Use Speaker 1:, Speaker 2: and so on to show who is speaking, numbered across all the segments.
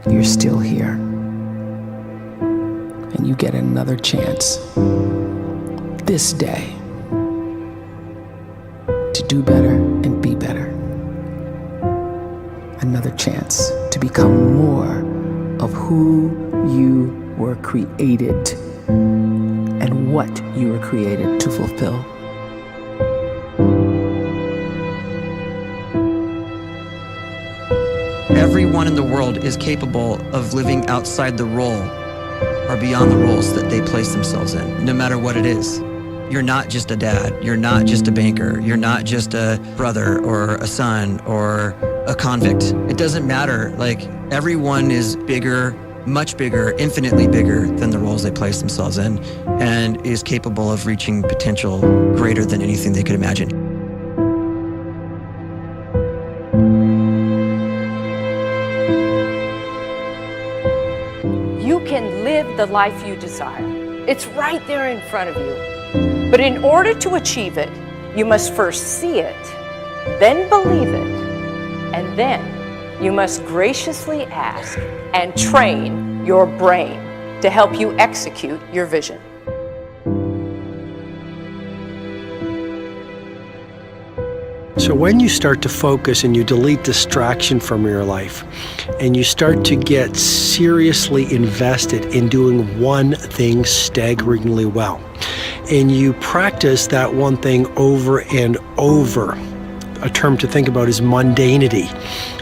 Speaker 1: you're still here. And you get another chance this day to do better and be better. Another chance to become more of who you were created and what you were created to fulfill.
Speaker 2: Everyone in the world is capable of living outside the role or beyond the roles that they place themselves in, no matter what it is. You're not just a dad, you're not just a banker, you're not just a brother or a son or a convict. It doesn't matter. Like, everyone is bigger, much bigger, infinitely bigger than the roles they place themselves in, and is capable of reaching potential greater than anything they could imagine.
Speaker 3: You can live the life you desire. It's right there in front of you. But in order to achieve it, you must first see it, then believe it, and then you must graciously ask and train your brain to help you execute your vision.
Speaker 4: So when you start to focus and you delete distraction from your life, and you start to get seriously invested in doing one thing staggeringly well, and you practice that one thing over and over, a term to think about is mundanity.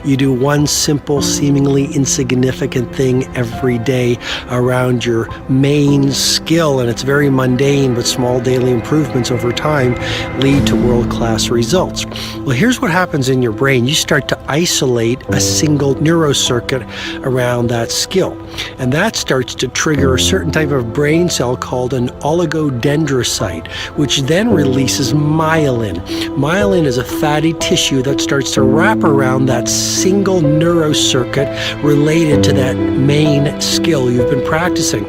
Speaker 4: You do one simple, seemingly insignificant thing every day around your main skill, and it's very mundane, but small daily improvements over time lead to world-class results. Well, here's what happens in your brain. You start to isolate a single neurocircuit around that skill, and that starts to trigger a certain type of brain cell called an oligodendrocyte, which then releases myelin. Myelin is a fatty tissue that starts to wrap around that single neurocircuit related to that main skill you've been practicing.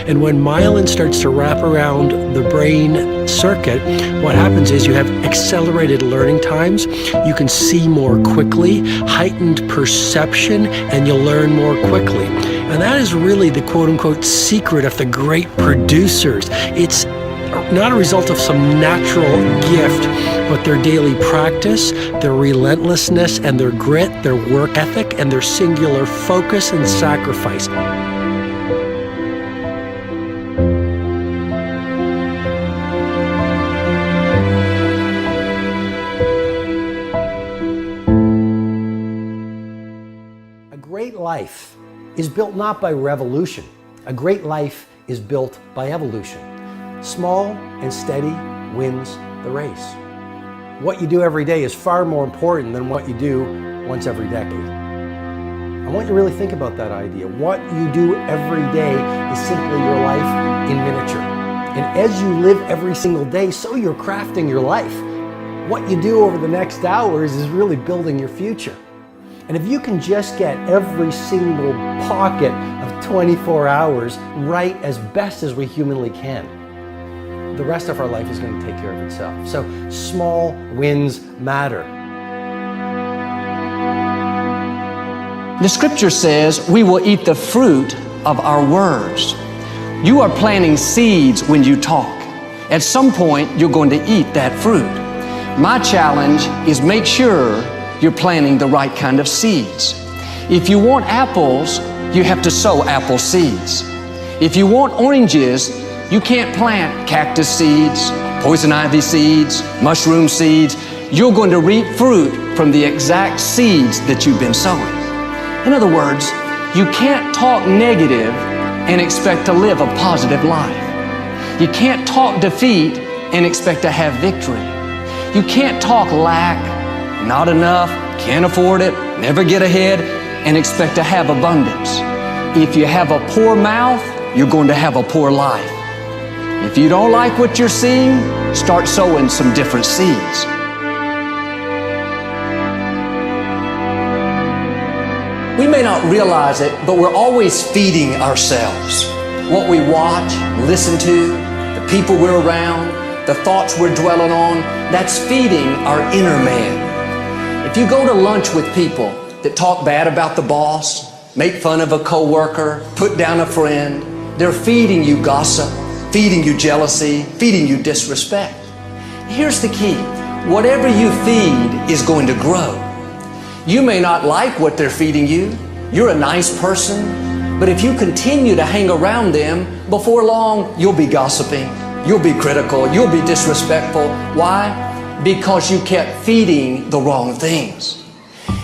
Speaker 4: And when myelin starts to wrap around the brain circuit, what happens is you have accelerated learning times, you can see more quickly, heightened perception, and you'll learn more quickly. And that is really the quote-unquote secret of the great producers. It's not a result of some natural gift, but their daily practice, their relentlessness and their grit, their work ethic, and their singular focus and sacrifice. A great life is built not by revolution. A great life is built by evolution. Small and steady wins the race. What you do every day is far more important than what you do once every decade. I want you to really think about that idea. What you do every day is simply your life in miniature. And as you live every single day, so you're crafting your life. What you do over the next hours is really building your future. And if you can just get every single pocket of 24 hours right as best as we humanly can, the rest of our life is going to take care of itself. So small wins matter.
Speaker 5: The scripture says we will eat the fruit of our words. You are planting seeds when you talk. At some point, you're going to eat that fruit. My challenge is make sure you're planting the right kind of seeds. If you want apples, you have to sow apple seeds. If you want oranges, you can't plant cactus seeds, poison ivy seeds, mushroom seeds. You're going to reap fruit from the exact seeds that you've been sowing. In other words, you can't talk negative and expect to live a positive life. You can't talk defeat and expect to have victory. You can't talk lack, not enough, can't afford it, never get ahead, and expect to have abundance. If you have a poor mouth, you're going to have a poor life. If you don't like what you're seeing, start sowing some different seeds. We may not realize it, but we're always feeding ourselves. What we watch, listen to, the people we're around, the thoughts we're dwelling on, that's feeding our inner man. If you go to lunch with people that talk bad about the boss, make fun of a coworker, put down a friend. They're feeding you gossip, feeding you jealousy, feeding you disrespect. Here's the key. Whatever you feed is going to grow. You may not like what they're feeding you. You're a nice person, but if you continue to hang around them, before long, you'll be gossiping, you'll be critical, you'll be disrespectful. Why? Because you kept feeding the wrong things.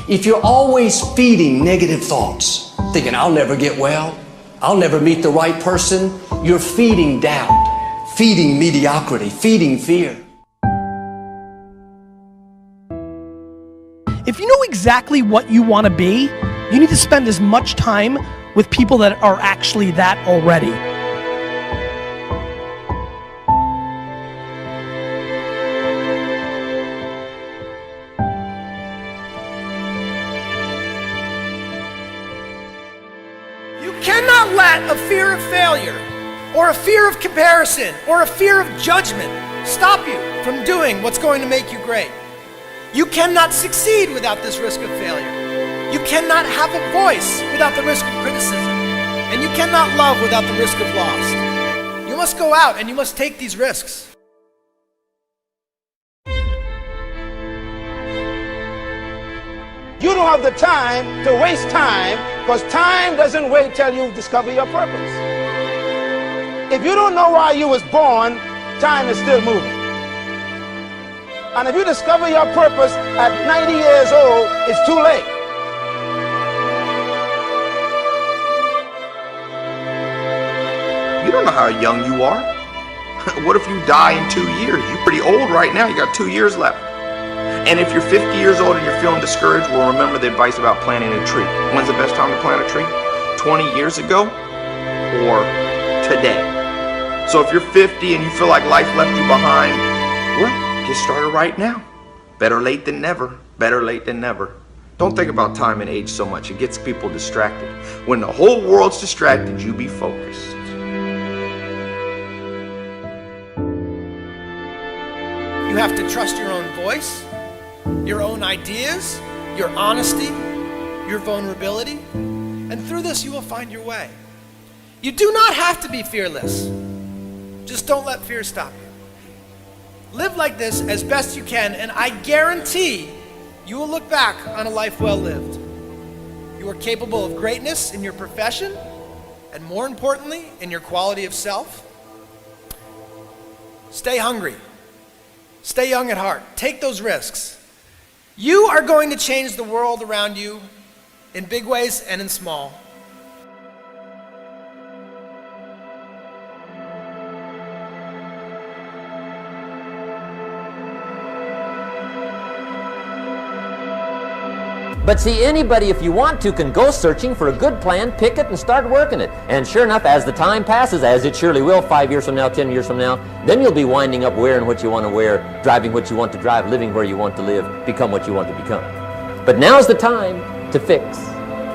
Speaker 5: If you're always feeding negative thoughts, thinking, I'll never get well, I'll never meet the right person, you're feeding doubt, feeding mediocrity, feeding fear.
Speaker 6: If you know exactly what you want to be, you need to spend as much time with people that are actually that already. You cannot let a fear of failure, or a fear of comparison, or a fear of judgment stop you from doing what's going to make you great. You cannot succeed without this risk of failure. You cannot have a voice without the risk of criticism. And you cannot love without the risk of loss. You must go out and you must take these risks.
Speaker 7: You don't have the time to waste time, because time doesn't wait till you discover your purpose. If you don't know why you was born, time is still moving. And if you discover your purpose at 90 years old, it's too late.
Speaker 8: You don't know how young you are. What if you die in 2 years? You're pretty old right now. You got 2 years left. And if you're 50 years old and you're feeling discouraged, well, remember the advice about planting a tree. When's the best time to plant a tree? 20 years ago or today? So if you're 50 and you feel like life left you behind, well, get started right now. Better late than never. Better late than never. Don't think about time and age so much. It gets people distracted. When the whole world's distracted, you be focused.
Speaker 6: You have to trust your own voice, your own ideas, your honesty, your vulnerability, and through this you will find your way. You do not have to be fearless. Just don't let fear stop you. Live like this as best you can, and I guarantee you will look back on a life well lived. You are capable of greatness in your profession, and more importantly, in your quality of self. Stay hungry. Stay young at heart. Take those risks. You are going to change the world around you in big ways and in small.
Speaker 9: But see, anybody, if you want to, can go searching for a good plan, pick it, and start working it. And sure enough, as the time passes, as it surely will 5 years from now, 10 years from now, then you'll be winding up wearing what you want to wear, driving what you want to drive, living where you want to live, become what you want to become. But now's the time to fix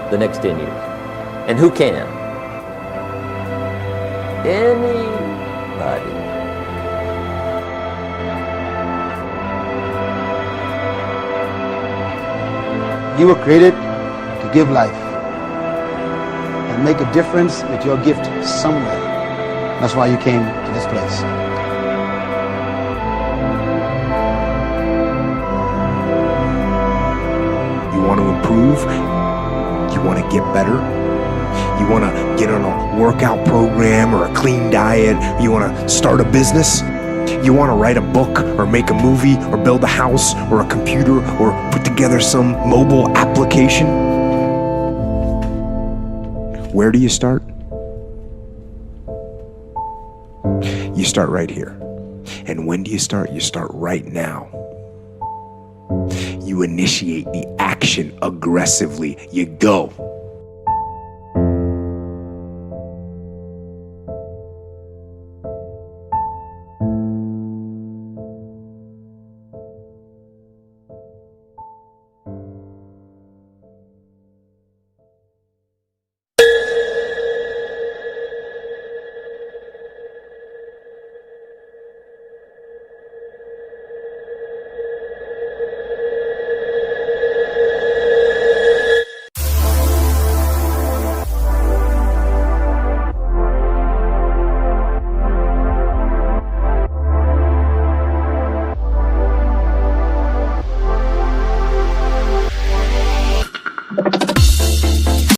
Speaker 9: the next 10 years. And who can? Anybody.
Speaker 10: You were created to give life and make a difference with your gift somewhere. That's why you came to this place.
Speaker 11: You want to improve? You want to get better? You want to get on a workout program or a clean diet? You want to start a business? You want to write a book or make a movie or build a house or a computer or put together some mobile application? Where do you start? You start right here. And when do you start? You start right now. You initiate the action aggressively. You go.